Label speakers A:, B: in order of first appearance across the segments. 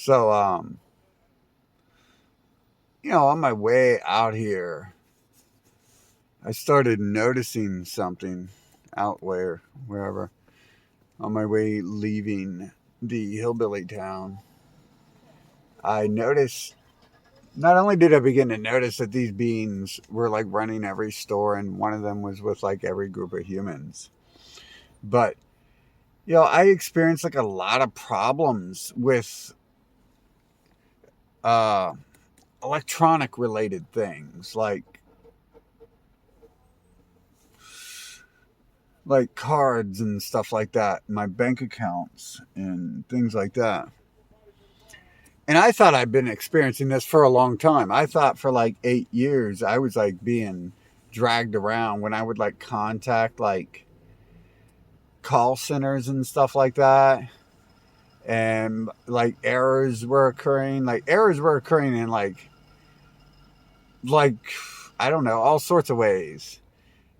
A: So, on my way out here, I started noticing something out wherever, on my way leaving the hillbilly town. I noticed, not only did I begin to notice that these beings were like running every store and one of them was with like every group of humans, but, I experienced like a lot of problems with, uh, electronic related things like cards and stuff like that, my bank accounts and things like that. And I thought I'd been experiencing this for a long time. I thought for like 8 years I was like being dragged around when I would like contact like call centers and stuff like that. And like errors were occurring. Like errors were occurring in like I don't know, all sorts of ways.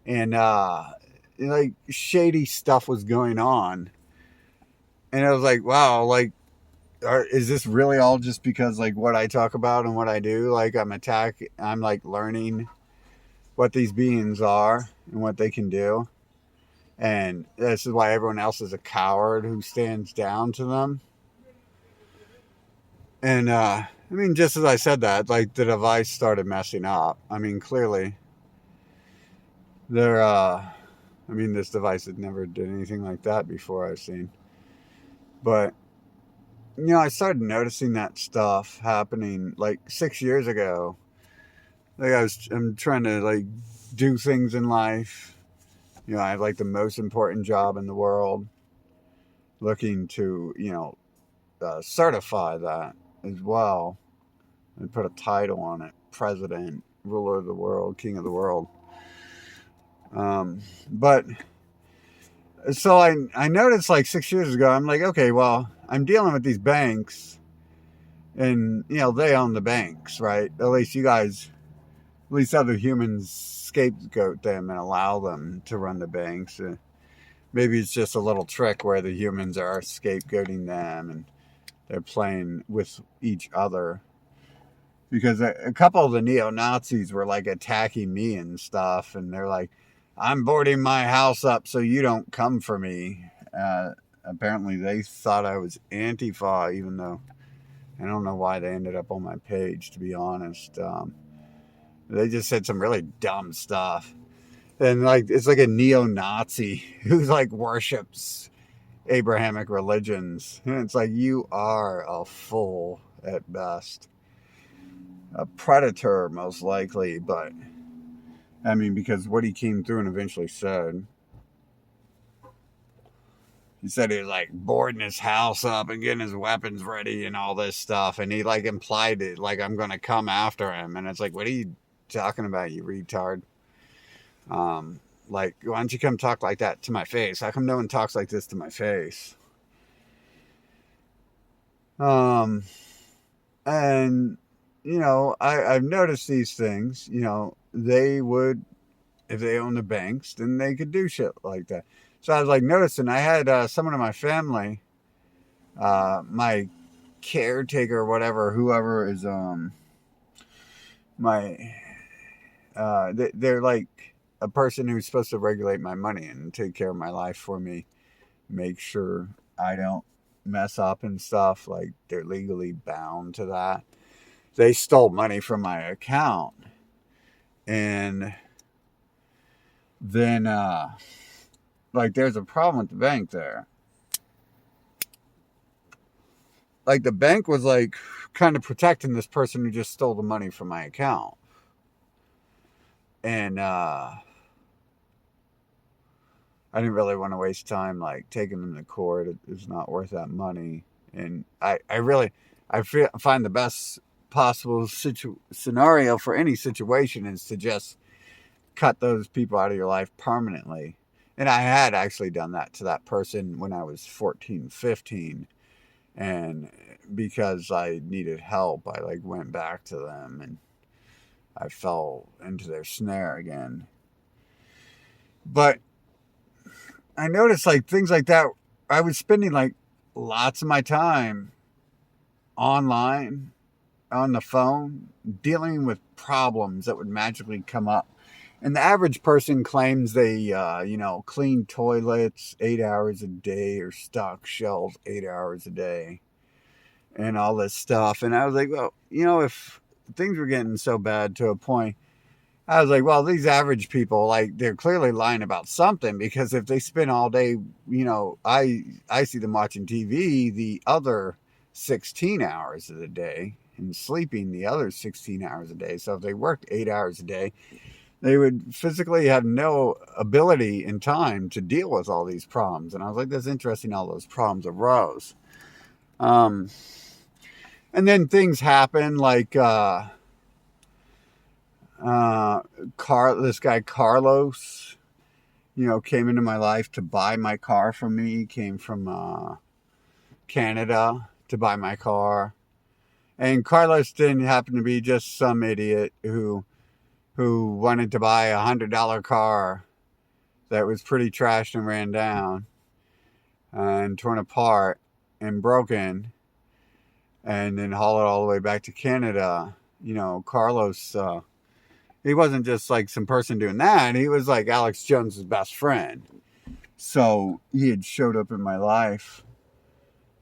A: And like shady stuff was going on. And I was like, wow, like is this really all just because like what I talk about and what I do? Like I'm like learning what these beings are and what they can do. And this is why everyone else is a coward who stands down to them. And I mean, just as I said that, like the device started messing up. I mean, clearly, there. I mean, this device had never did anything like that before I've seen. But I started noticing that stuff happening like 6 years ago. Like I'm trying to like do things in life. I have like the most important job in the world. Looking to certify that as well and put a title on it: president, ruler of the world, king of the world. But so I noticed like 6 years ago, I'm like, okay, well, I'm dealing with these banks, and they own the banks, right? At least you guys, at least other humans scapegoat them and allow them to run the banks. Maybe it's just a little trick where the humans are scapegoating them and they're playing with each other. Because a couple of the neo Nazis were like attacking me and stuff, and they're like, "I'm boarding my house up so you don't come for me." Apparently, they thought I was Antifa, even though I don't know why they ended up on my page. To be honest, they just said some really dumb stuff, and like it's like a neo-Nazi who like worships Abrahamic religions, and it's like you are a fool at best, a predator most likely. But I mean, because what he came through and eventually said, he said he was like boarding his house up and getting his weapons ready and all this stuff, and he like implied it like I'm gonna come after him, and it's like, what are you talking about, you retard? Like, why don't you come talk like that to my face? How come no one talks like this to my face? Um, and I've noticed these things. They would, if they own the banks, then they could do shit like that. So I was like noticing. I had someone in my family, my caretaker, or whatever, whoever is my they're like a person who's supposed to regulate my money and take care of my life for me, make sure I don't mess up and stuff. Like they're legally bound to that. They stole money from my account, and then like there's a problem with the bank there. Like the bank was like kind of protecting this person who just stole the money from my account. And I didn't really want to waste time like taking them to court. It's not worth that money. And I really find the best possible scenario for any situation is to just cut those people out of your life permanently. And I had actually done that to that person when I was 14, 15. And because I needed help, I like went back to them and I fell into their snare again. But I noticed like things like that. I was spending like lots of my time online on the phone dealing with problems that would magically come up. And the average person claims they, clean toilets 8 hours a day or stock shelves 8 hours a day and all this stuff. And I was like, well, if things were getting so bad to a point, I was like, well, these average people, like, they're clearly lying about something, because if they spend all day, I see them watching TV the other 16 hours of the day and sleeping the other 16 hours a day. So if they worked 8 hours a day, they would physically have no ability and time to deal with all these problems. And I was like, that's interesting, all those problems arose. And then things happen like, this guy Carlos, came into my life to buy my car from me. He came from Canada to buy my car, and Carlos didn't happen to be just some idiot who wanted to buy $100 car that was pretty trashed and ran down and torn apart and broken, and then haul it all the way back to Canada. Carlos. He wasn't just like some person doing that. He was like Alex Jones's best friend. So he had showed up in my life.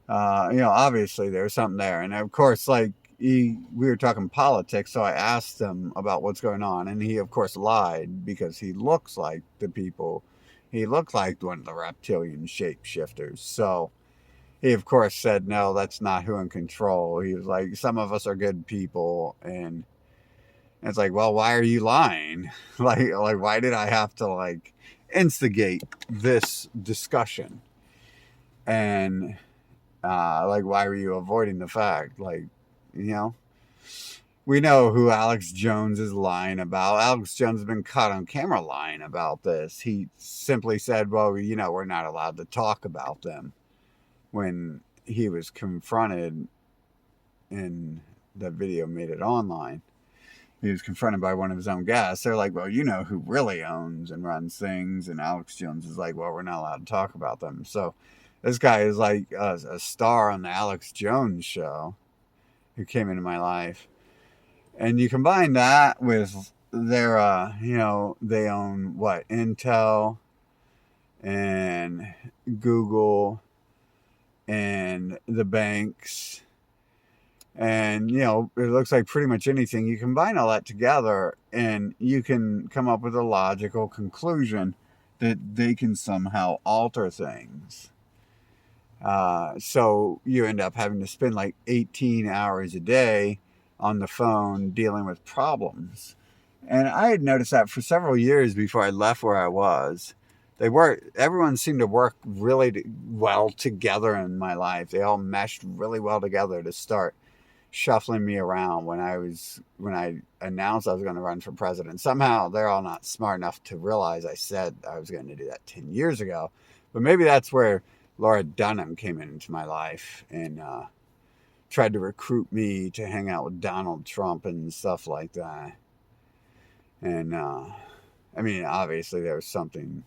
A: Obviously there was something there. And of course, we were talking politics. So I asked him about what's going on. And he, of course, lied, because he looks like the people. He looked like one of the reptilian shapeshifters. So he, of course, said, no, that's not who in control. He was like, some of us are good people. And it's like, well, why are you lying? like, why did I have to instigate this discussion? And why were you avoiding the fact? We know who Alex Jones is lying about. Alex Jones has been caught on camera lying about this. He simply said, well, we're not allowed to talk about them, when he was confronted, and the video made it online. He was confronted by one of his own guests. They're like, well, who really owns and runs things? And Alex Jones is like, well, we're not allowed to talk about them. So this guy is like a star on the Alex Jones show, who came into my life. And you combine that with their, they own what? Intel and Google and the banks. And, it looks like pretty much anything. You combine all that together and you can come up with a logical conclusion that they can somehow alter things. So you end up having to spend 18 hours a day on the phone dealing with problems. And I had noticed that for several years before I left where I was. Everyone seemed to work really well together in my life. They all meshed really well together to start shuffling me around when I announced I was going to run for president. Somehow they're all not smart enough to realize I said I was going to do that 10 years ago. But maybe that's where Laura Dunham came into my life and tried to recruit me to hang out with Donald Trump and stuff like that. And obviously there was something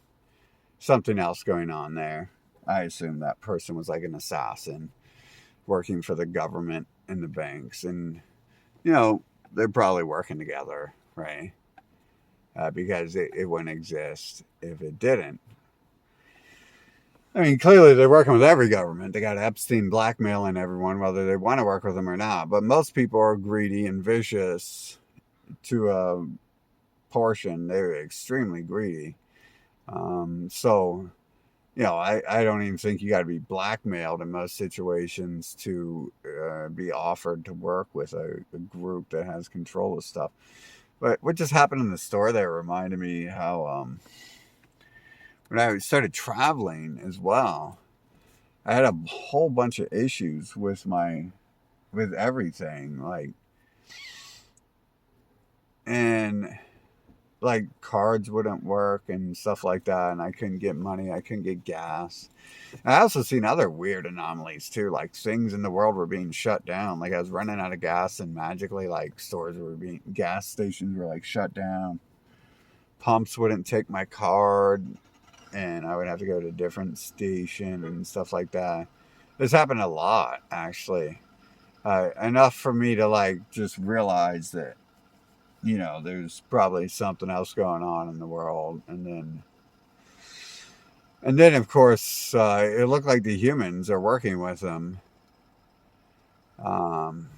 A: else going on there. I assume that person was like an assassin working for the government and the banks, and they're probably working together, right? Because it wouldn't exist if it didn't. Clearly they're working with every government. They got Epstein blackmailing everyone, whether they want to work with them or not. But most people are greedy and vicious to a portion. They're extremely greedy. I don't even think you got to be blackmailed in most situations to be offered to work with a group that has control of stuff. But what just happened in the store there reminded me how when I started traveling as well, I had a whole bunch of issues with everything, and cards wouldn't work and stuff like that, and I couldn't get money, I couldn't get gas. And I also seen other weird anomalies too, things in the world were being shut down. I was running out of gas, and magically gas stations were shut down. Pumps wouldn't take my card, and I would have to go to a different station and stuff like that. This happened a lot, actually. enough for me to like just realize that, there's probably something else going on in the world. And then of course, it looked like the humans are working with them. Um,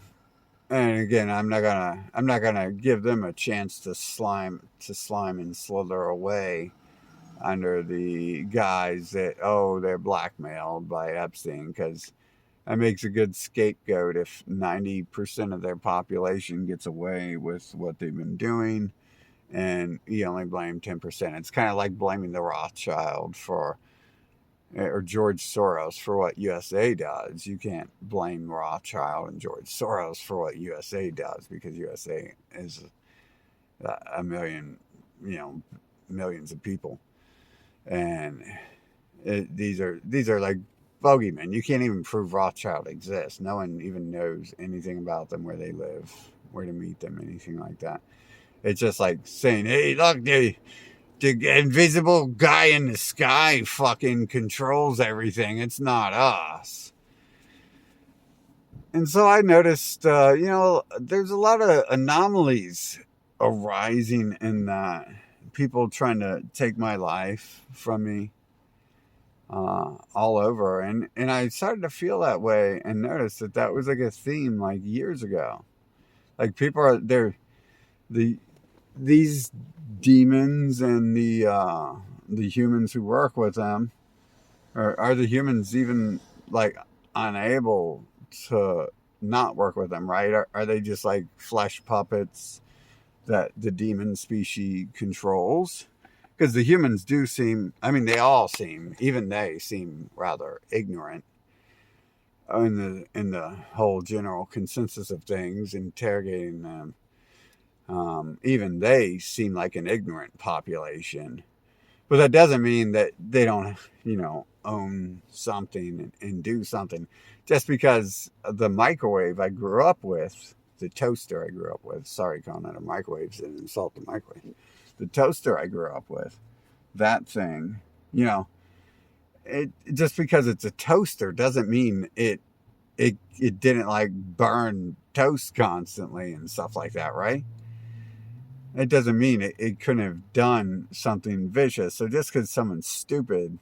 A: and again, I'm not gonna give them a chance to slime and slither away under the guise that, oh, they're blackmailed by Epstein, because that makes a good scapegoat if 90% of their population gets away with what they've been doing, and you only blame 10%. It's kind of like blaming the Rothschild for, or George Soros for what USA does. You can't blame Rothschild and George Soros for what USA does, because USA is a million, you know, millions of people, and these are like bogeymen. You can't even prove Rothschild exists. No one even knows anything about them, where they live, where to meet them, anything like that. It's just like saying, "Hey, look, the invisible guy in the sky fucking controls everything. It's not us." And so I noticed, there's a lot of anomalies arising in that. People trying to take my life from me, all over. And I started to feel that way and notice that that was like a theme like years ago. Like people are, the these demons and the humans who work with them, or are the humans even like unable to not work with them, right? Are they just like flesh puppets that the demon species controls? Because the humans do seem, I mean, even they seem rather ignorant in the whole general consensus of things, interrogating them. Even they seem like an ignorant population. But that doesn't mean that they don't, own something and do something. Just because the microwave I grew up with, the toaster I grew up with, sorry, calling that a microwave is an insult to microwave. The toaster I grew up with, that thing, it just because it's a toaster doesn't mean it didn't like burn toast constantly and stuff like that, right? It doesn't mean it couldn't have done something vicious. So just because someone's stupid,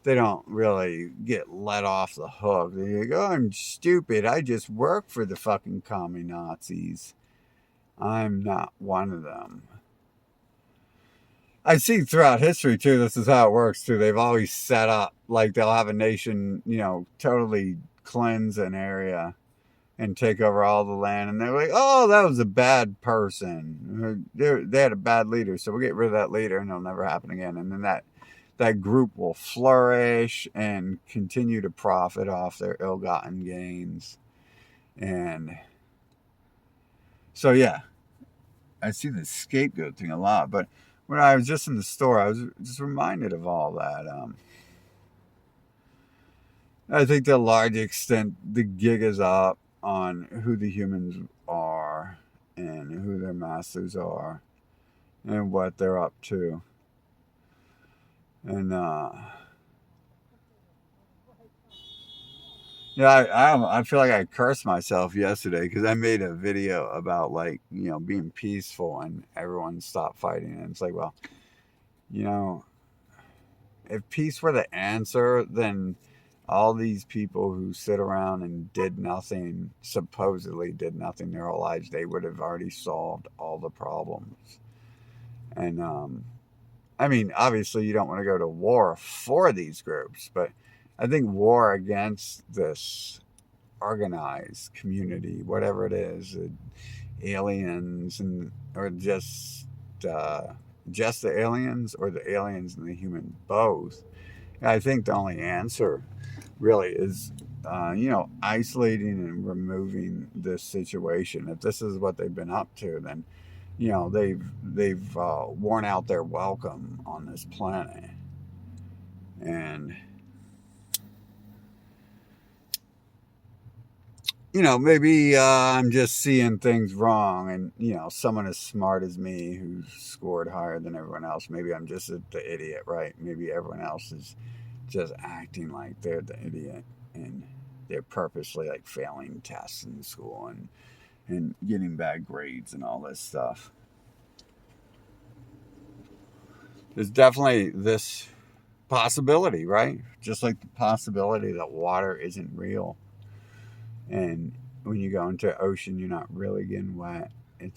A: they don't really get let off the hook. They go, "Oh, I'm stupid. I just work for the fucking commie Nazis. I'm not one of them." I see throughout history too, this is how it works too. They've always set up like they'll have a nation, totally cleanse an area and take over all the land, and they're like, "Oh, that was a bad person. They had a bad leader, so we'll get rid of that leader, and it'll never happen again." And then that group will flourish and continue to profit off their ill-gotten gains. And so, yeah, I see the scapegoat thing a lot. But when I was just in the store, I was just reminded of all that. I think to a large extent, the gig is up on who the humans are and who their masters are and what they're up to. And yeah, I feel like I cursed myself yesterday because I made a video about like being peaceful and everyone stopped fighting, and it's like, well, you know if peace were the answer, then all these people who sit around and did nothing, supposedly did nothing their whole lives, they would have already solved all the problems. And I mean, obviously, you don't want to go to war for these groups, but I think war against this organized community, whatever it is, aliens and or just the aliens, or the aliens and the human both. I think the only answer really is, isolating and removing this situation. If this is what they've been up to, then they've worn out their welcome on this planet. And maybe I'm just seeing things wrong, and someone as smart as me who's scored higher than everyone else, maybe I'm just the idiot, right? Maybe everyone else is just acting like they're the idiot, and they're purposely like failing tests in school and getting bad grades and all this stuff. There's definitely this possibility, right? Just like the possibility that water isn't real. And when you go into ocean, you're not really getting wet. You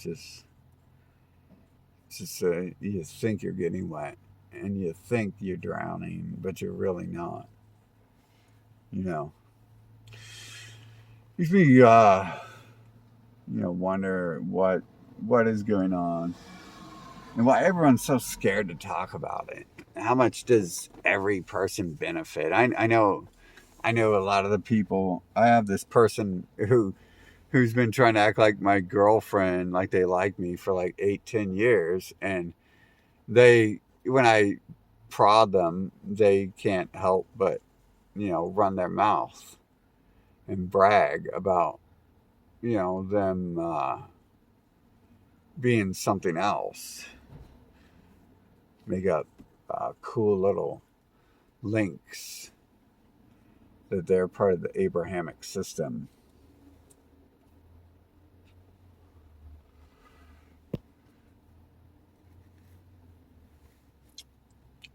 A: think you're getting wet and you think you're drowning, but you're really not. You know, makes me wonder what is going on and why everyone's so scared to talk about it. How much does every person benefit? I know a lot of the people. I have this person who's been trying to act like my girlfriend, like they like me for like 8-10 years, and when I prod them, they can't help but run their mouth and brag about them being something else. Make up cool little links that they're part of the Abrahamic system.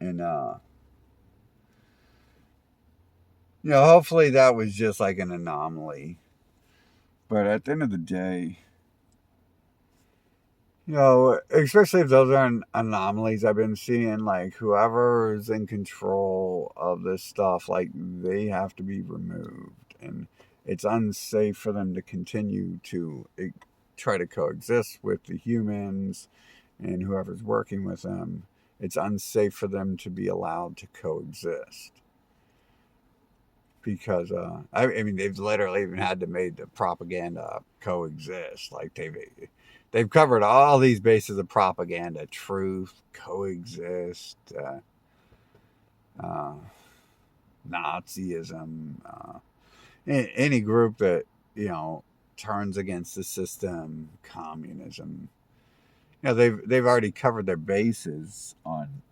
A: And hopefully that was just like an anomaly. But at the end of the day, especially if those are anomalies I've been seeing, like whoever's in control of this stuff, like they have to be removed. And it's unsafe for them to continue to try to coexist with the humans and whoever's working with them. It's unsafe for them to be allowed to coexist. Because, I mean, they've literally even had to make the propaganda coexist. Like, they've covered all these bases of propaganda: truth, coexist, Nazism, any group that turns against the system, communism. They've already covered their bases on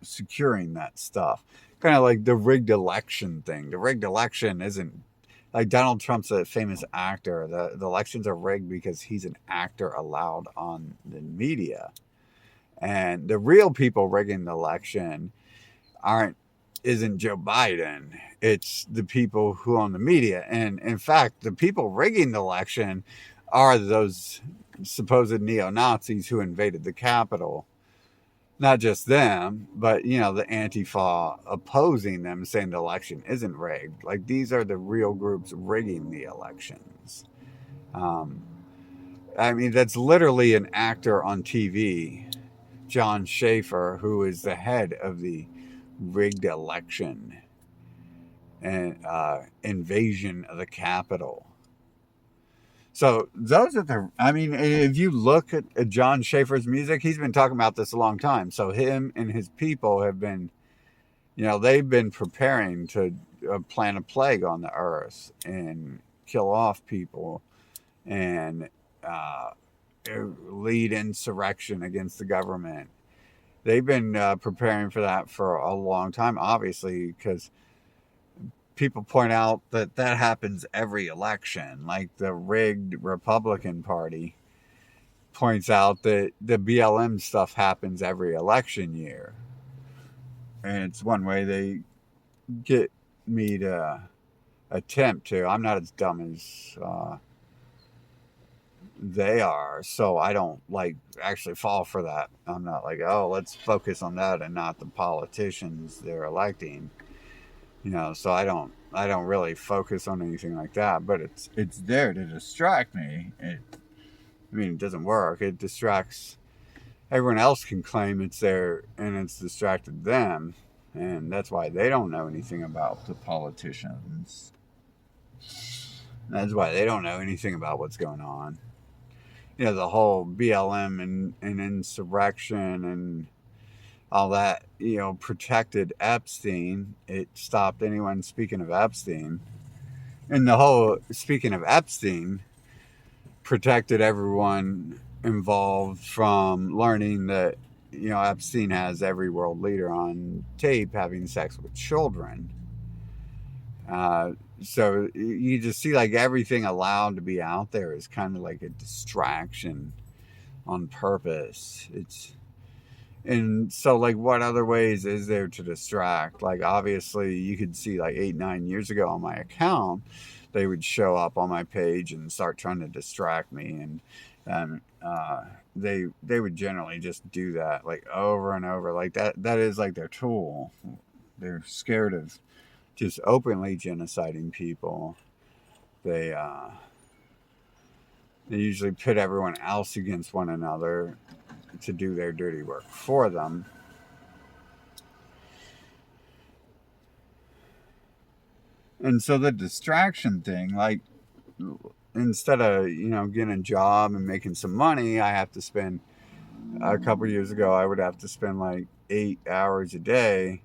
A: securing that stuff. Kind of like the rigged election thing. The rigged election isn't like Donald Trump's a famous actor. The elections are rigged because he's an actor allowed on the media. And the real people rigging the election isn't Joe Biden. It's the people who own the media. And in fact, the people rigging the election are those supposed neo-Nazis who invaded the Capitol. Not just them, but the Antifa opposing them, saying the election isn't rigged. Like, these are the real groups rigging the elections. I mean, that's literally an actor on TV, John Schaefer, who is the head of the rigged election and invasion of the Capitol. So those are if you look at John Schaefer's music, he's been talking about this a long time. So him and his people have been, they've been preparing to plant a plague on the earth and kill off people and lead insurrection against the government. They've been preparing for that for a long time, obviously, because people point out that happens every election. Like the rigged Republican Party points out that the BLM stuff happens every election year. And it's one way they get me to attempt to. I'm not as dumb as they are, so I don't actually fall for that. I'm not like, oh, let's focus on that and not the politicians they're electing. So I don't really focus on anything like that, but it's there to distract me. It doesn't work. It distracts. Everyone else can claim it's there, and it's distracted them, and that's why they don't know anything about the politicians. That's why they don't know anything about what's going on. The whole BLM and insurrection and all that, protected Epstein. It stopped anyone speaking of Epstein. And the whole, speaking of Epstein, protected everyone involved from learning that, Epstein has every world leader on tape having sex with children. So you just see like everything allowed to be out there is kind of like a distraction on purpose. It's And so, like, what other ways is there to distract? Like, obviously, you could see like 8, 9 years ago on my account, they would show up on my page and start trying to distract me, and they would generally just do that like over and over. Like that is like their tool. They're scared of just openly genociding people. They uh, they usually pit everyone else against one another to do their dirty work for them. And so the distraction thing, like, instead of getting a job and making some money, I have to spend a couple years ago I would have to spend like 8 hours a day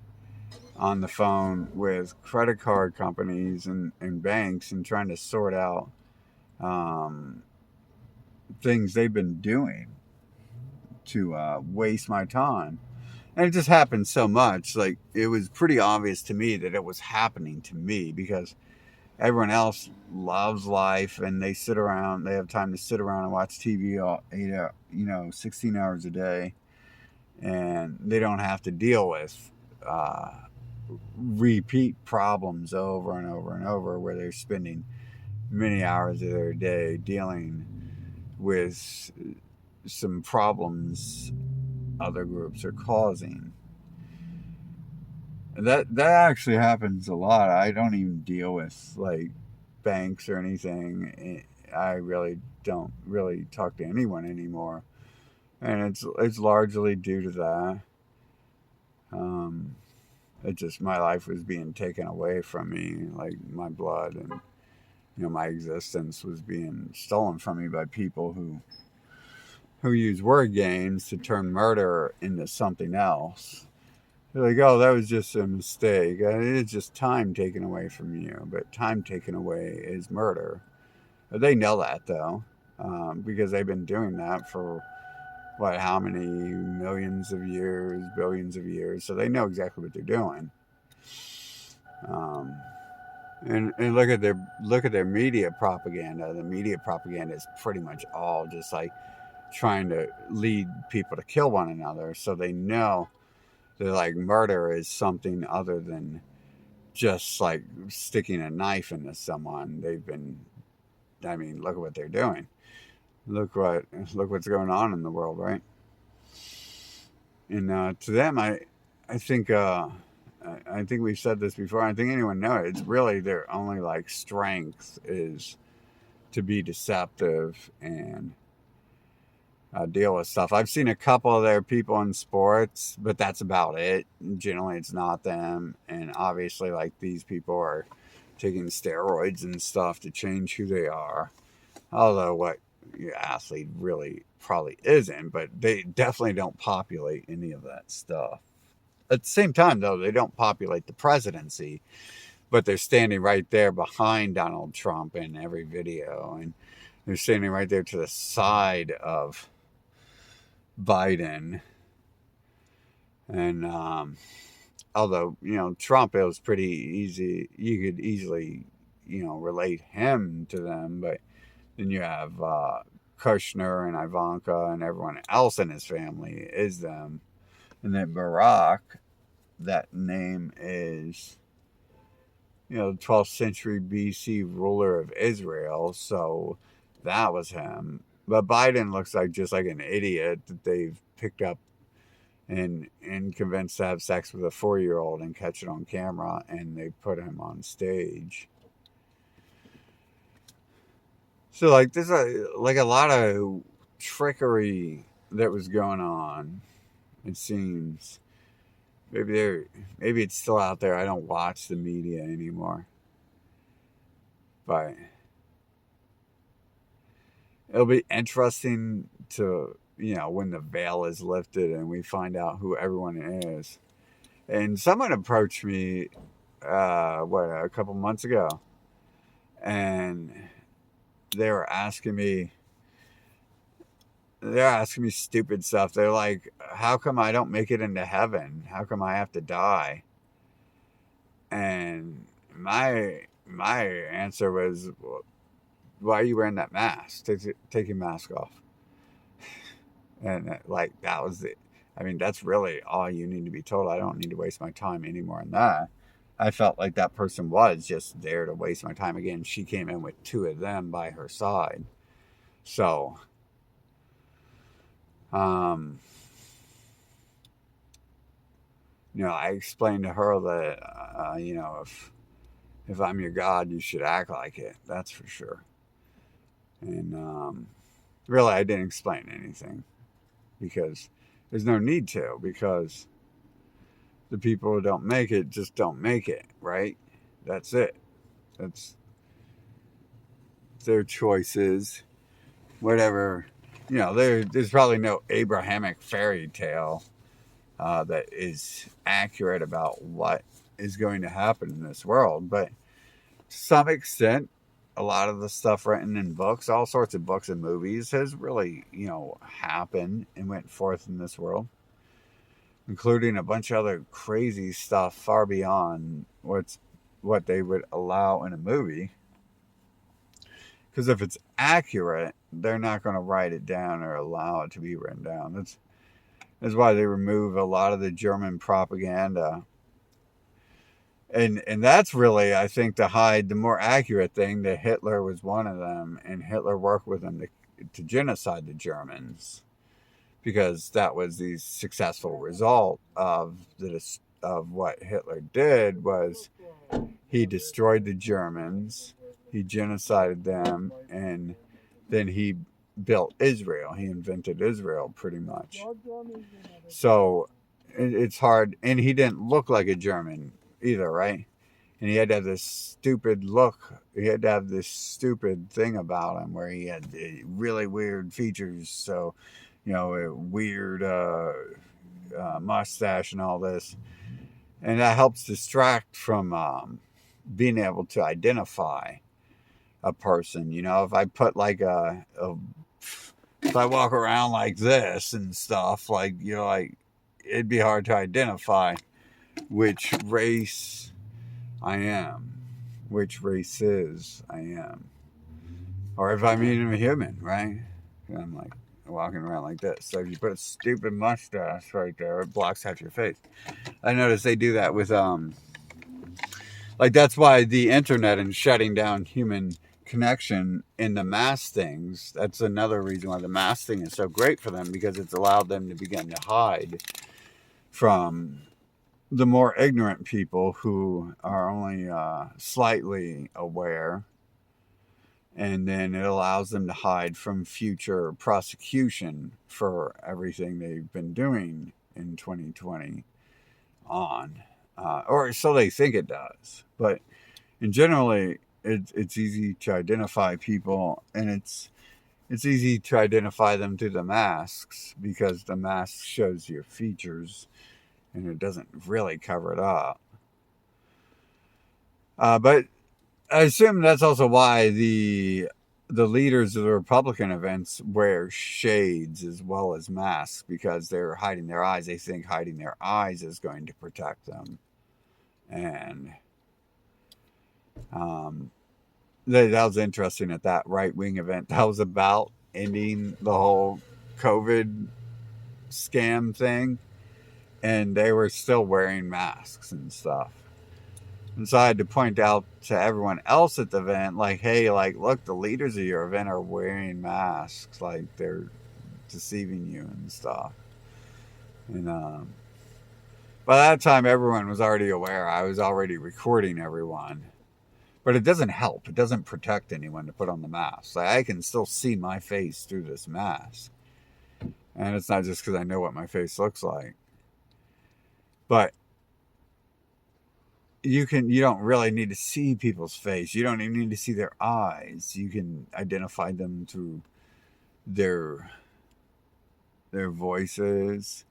A: on the phone with credit card companies and banks and trying to sort out um, things they've been doing to waste my time. And it just happened so much. Like, it was pretty obvious to me that it was happening to me because everyone else loves life and they have time to sit around and watch TV all 16 hours a day, and they don't have to deal with uh, repeat problems over and over and over where they're spending many hours of their day dealing with some problems other groups are causing. That actually happens a lot. I don't even deal with like banks or anything. I really don't really talk to anyone anymore, and it's largely due to that. Um, it just my life was being taken away from me, like my blood and my existence was being stolen from me by people who use word games to turn murder into something else. They're like, oh, that was just a mistake. It's just time taken away from you. But time taken away is murder. They know that, though, because they've been doing that for, what, how many millions of years, billions of years. So they know exactly what they're doing. Um, and look at their media propaganda. The media propaganda is pretty much all just like trying to lead people to kill one another. So they know that like murder is something other than just like sticking a knife into someone. I mean, look at what they're doing. Look what's going on in the world, right? And to them, I think I think we've said this before. I think anyone knows it's really their only like strength is to be deceptive and deal with stuff. I've seen a couple of their people in sports, but that's about it. Generally, it's not them. And obviously, like, these people are taking steroids and stuff to change who they are. Although, what your athlete really probably isn't, but they definitely don't populate any of that stuff. At the same time, though, they don't populate the presidency, but they're standing right there behind Donald Trump in every video. And they're standing right there to the side of Biden. And although Trump, it was pretty easy, you could easily relate him to them, but then you have Kushner and Ivanka and everyone else in his family is them. And then Barack, that name is 12th century BC ruler of Israel, so that was him. But Biden looks like just like an idiot that they've picked up and convinced to have sex with a 4-year-old and catch it on camera, and they put him on stage. So like there's a lot of trickery that was going on. It seems maybe it's still out there. I don't watch the media anymore, but it'll be interesting to when the veil is lifted and we find out who everyone is. And someone approached me a couple months ago, and they were asking me stupid stuff. They're like, how come I don't make it into heaven? How come I have to die? And my my answer was, well, why are you wearing that mask? Take your mask off. And like, that was it. I mean, that's really all you need to be told. I don't need to waste my time anymore on that. I felt like that person was just there to waste my time. Again, she came in with two of them by her side. So, um, I explained to her that, if I'm your God, you should act like it. That's for sure. And really, I didn't explain anything because there's no need to, because the people who don't make it just don't make it, right? That's it. That's their choices. Whatever, there's probably no Abrahamic fairy tale that is accurate about what is going to happen in this world. But to some extent, a lot of the stuff written in books, all sorts of books and movies, has really, happened and went forth in this world, including a bunch of other crazy stuff far beyond what they would allow in a movie. Because if it's accurate, they're not going to write it down or allow it to be written down. That's why they remove a lot of the German propaganda. And that's really, I think, to hide the more accurate thing, that Hitler was one of them, and Hitler worked with them to genocide the Germans, because that was the successful result of what Hitler did. Was he destroyed the Germans, he genocided them, and then he built Israel. He invented Israel, pretty much. So it's hard, and he didn't look like a German either, right? And he had to have this stupid look. He had to have this stupid thing about him where he had really weird features. So, a weird mustache and all this. And that helps distract from being able to identify a person. If I put like if I walk around like this and stuff, like, it'd be hard to identify which race I am, which races I am, or if I'm even a human, right? And I'm like walking around like this. So if you put a stupid mustache right there, it blocks half your face. I noticed they do that with like, that's why the internet and shutting down human connection in the mass things. That's another reason why the mass thing is so great for them, because it's allowed them to begin to hide from the more ignorant people who are only slightly aware, and then it allows them to hide from future prosecution for everything they've been doing in 2020 on, or so they think it does. But in generally, it's easy to identify people, and it's easy to identify them through the masks, because the mask shows your features and it doesn't really cover it up. But I assume that's also why the leaders of the Republican events wear shades as well as masks, because they're hiding their eyes. They think hiding their eyes is going to protect them. And that was interesting at that right-wing event. That was about ending the whole COVID scam thing, and they were still wearing masks and stuff. And so I had to point out to everyone else at the event, like, hey, like, look, the leaders of your event are wearing masks. Like, they're deceiving you and stuff. And by that time, everyone was already aware. I was already recording everyone. But it doesn't help. It doesn't protect anyone to put on the mask. Like, I can still see my face through this mask. And it's not just because I know what my face looks like. But you don't really need to see people's face. You don't even need to see their eyes. You can identify them through their voices,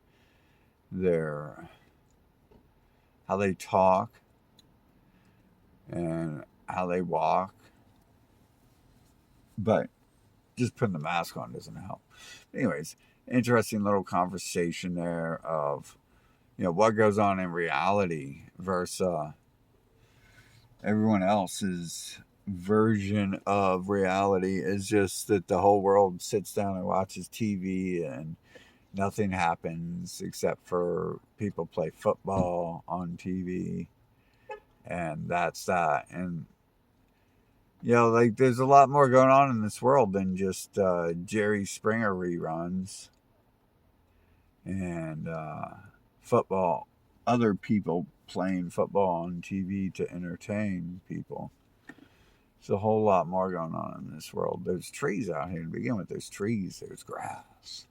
A: how they talk, and how they walk. But just putting the mask on doesn't help. Anyways, interesting little conversation there of what goes on in reality versus everyone else's version of reality is just that the whole world sits down and watches TV and nothing happens except for people play football on TV, and that's that. And like there's a lot more going on in this world than just Jerry Springer reruns and football, other people playing football on TV to entertain people. There's a whole lot more going on in this world. There's trees out here to begin with. There's trees. There's grass.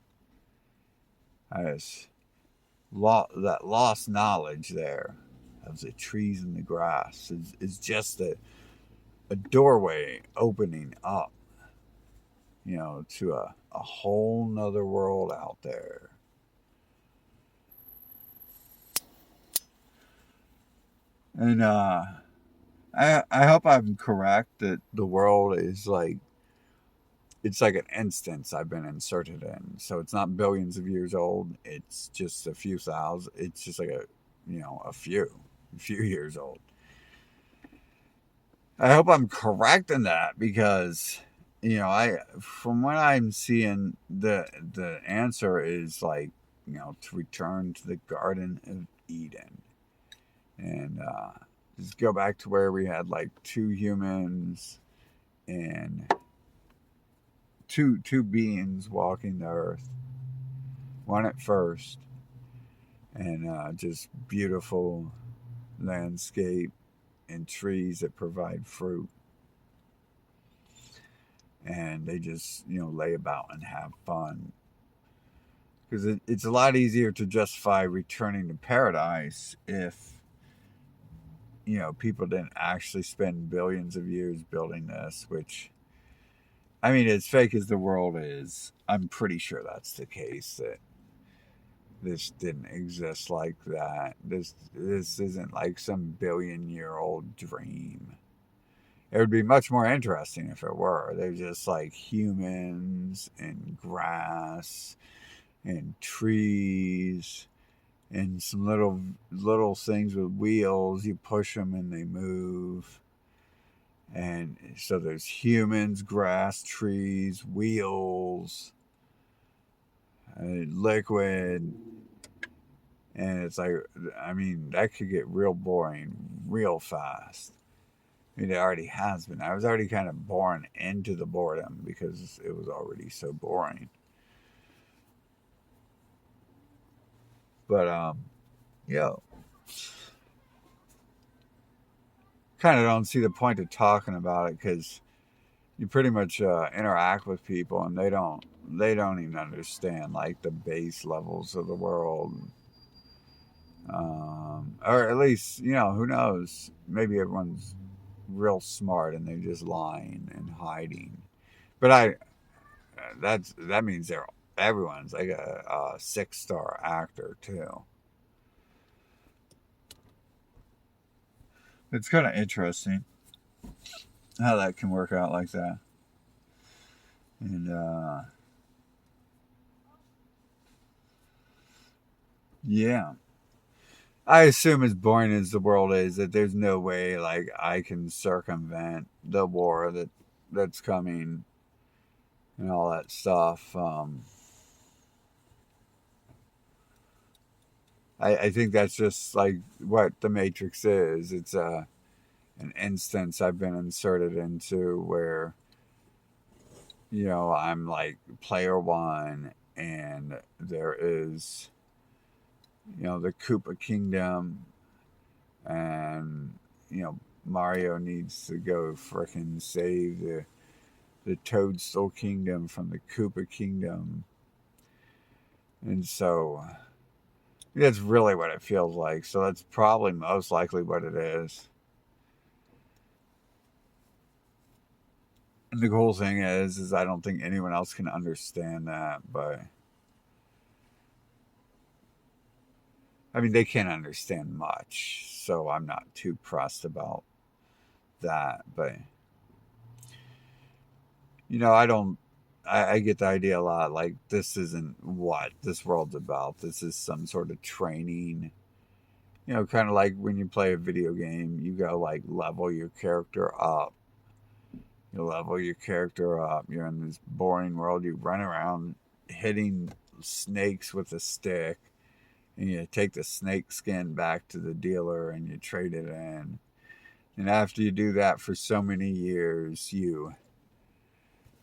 A: That lost knowledge there of the trees and the grass is just a doorway opening up, to a whole nother world out there. And I hope I'm correct that the world is like, it's like an instance I've been inserted in. So it's not billions of years old. It's just a few thousand. It's just like a few years old. I hope I'm correct in that because, from what I'm seeing, the answer is like, to return to the Garden of Eden and just go back to where we had like two humans and two beings walking the earth, one at first, and just beautiful landscape and trees that provide fruit, and they just lay about and have fun, because it's a lot easier to justify returning to paradise if people didn't actually spend billions of years building this, which, I mean, as fake as the world is, I'm pretty sure that's the case, that this didn't exist like that. This isn't like some billion-year-old dream. It would be much more interesting if it were. They're just like humans and grass and trees and some little things with wheels. You push them and they move. And so there's humans, grass, trees, wheels, liquid. And it's like, I mean, that could get real boring real fast. I mean, it already has been. I was already kind of born into the boredom because it was already so boring. But, kind of don't see the point of talking about it because you pretty much interact with people and they don't even understand like the base levels of the world, or at least who knows, maybe everyone's real smart and they're just lying and hiding, but that means everyone's like a 6-star actor too. It's kind of interesting how that can work out like that. And yeah, I assume as boring as the world is, that there's no way like I can circumvent the war that's coming and all that stuff. I think that's just like what the Matrix is. It's an instance I've been inserted into where I'm like player one, and there is the Koopa Kingdom, and Mario needs to go frickin' save the Toadstool Kingdom from the Koopa Kingdom. And so that's really what it feels like. So that's probably most likely what it is. And the cool thing is I don't think anyone else can understand that, but I mean, they can't understand much, so I'm not too pressed about that. But I get the idea a lot. Like, this isn't what this world's about. This is some sort of training kind of like when you play a video game, you go like level your character up. You level your character up. You're in this boring world. You run around hitting snakes with a stick, and you take the snake skin back to the dealer and you trade it in. And after you do that for so many years, you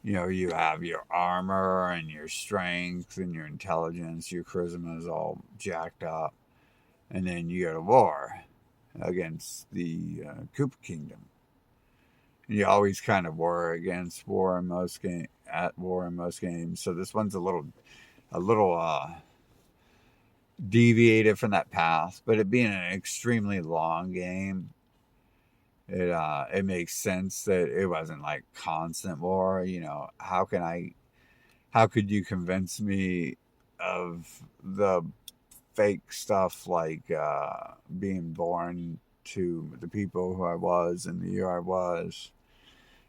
A: have your armor and your strength and your intelligence. Your charisma is all jacked up, and then you go to war against the Koopa Kingdom. You always kind of war in most games. So this one's a little deviated from that path, but it being an extremely long game, it makes sense that it wasn't like constant war. How could you convince me of the fake stuff like being born to the people who I was in the year I was,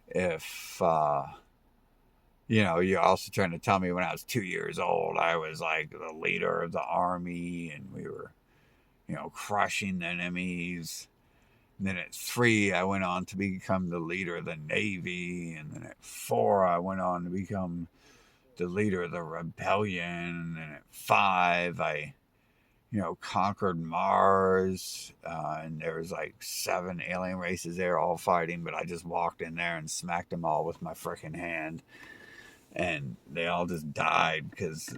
A: if you're also trying to tell me when I was 2 years old I was like the leader of the army and we were crushing the enemies. And then at 3, I went on to become the leader of the Navy. And then at 4, I went on to become the leader of the rebellion. And then at 5, I, conquered Mars. And there was like 7 alien races there all fighting. But I just walked in there and smacked them all with my frickin' hand. And they all just died because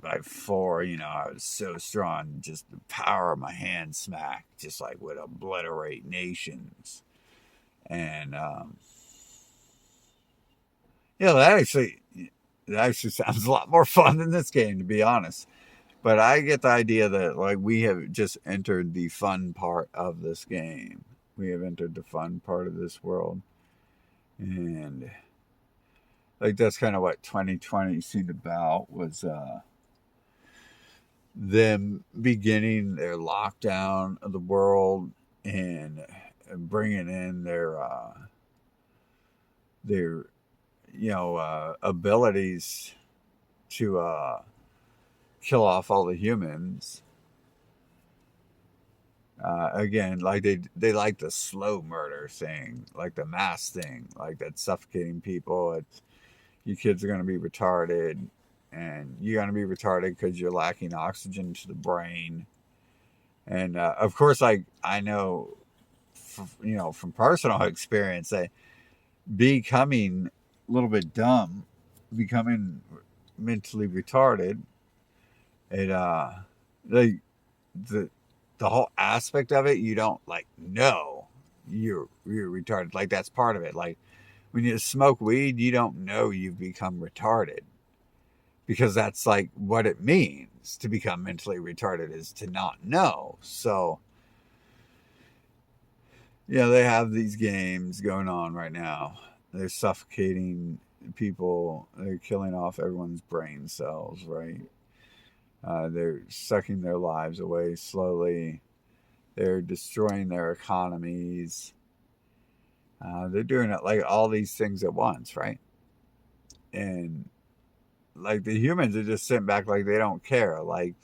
A: by 4, I was so strong. Just the power of my hand smack just like would obliterate nations. And that actually sounds a lot more fun than this game, to be honest. But I get the idea that like we have just entered the fun part of this game. We have entered the fun part of this world, and like that's kind of what 2020 seemed about, was them beginning their lockdown of the world and bringing in their abilities to kill off all the humans. Again, like they like the slow murder thing, like the mass thing, like that suffocating people. You kids are going to be retarded, and you're going to be retarded because you're lacking oxygen to the brain. And of course, like I know, from personal experience, that becoming a little bit dumb, becoming mentally retarded, it like the whole aspect of it, you don't like know you're retarded. Like that's part of it. Like when you smoke weed, you don't know you've become retarded, because that's like what it means to become mentally retarded, is to not know. So they have these games going on right now. They're suffocating people. They're killing off everyone's brain cells, right? They're sucking their lives away slowly. They're destroying their economies. They're doing it like all these things at once, right? And like the humans are just sitting back like they don't care. Like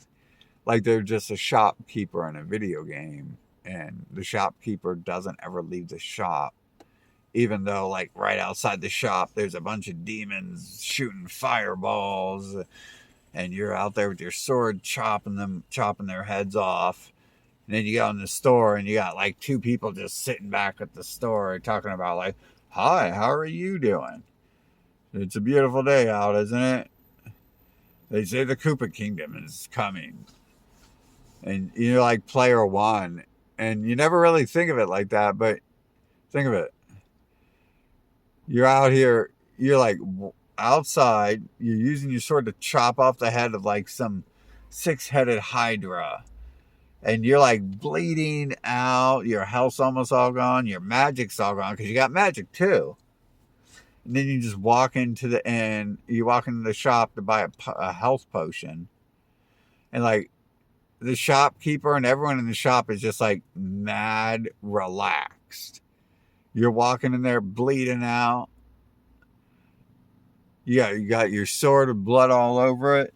A: they're just a shopkeeper in a video game, and the shopkeeper doesn't ever leave the shop, even though like right outside the shop there's a bunch of demons shooting fireballs, and you're out there with your sword chopping their heads off. And then you go in the store and you got like 2 people just sitting back at the store talking about like, "Hi, how are you doing? It's a beautiful day out, isn't it? They say the Koopa Kingdom is coming." And you're like player 1, and you never really think of it like that, but think of it. You're out here, you're like outside, you're using your sword to chop off the head of like some 6-headed hydra. And you're like bleeding out, your health's almost all gone, your magic's all gone, because you got magic too. And then you just walk into the shop to buy a health potion. And like the shopkeeper and everyone in the shop is just like mad relaxed. You're walking in there bleeding out. You got your sword with blood all over it.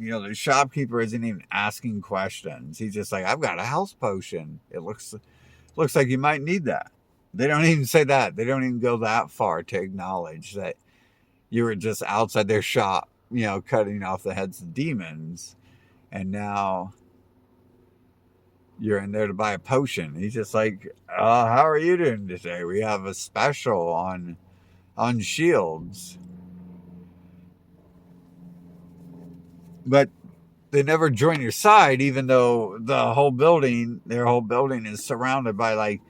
A: the shopkeeper isn't even asking questions. He's just like, I've got a health potion. It looks like you might need that. They don't even say that. They don't even go that far to acknowledge that you were just outside their shop, cutting off the heads of demons. And now you're in there to buy a potion. He's just like, how are you doing today? We have a special on shields. But they never join your side, even though their whole building is surrounded by like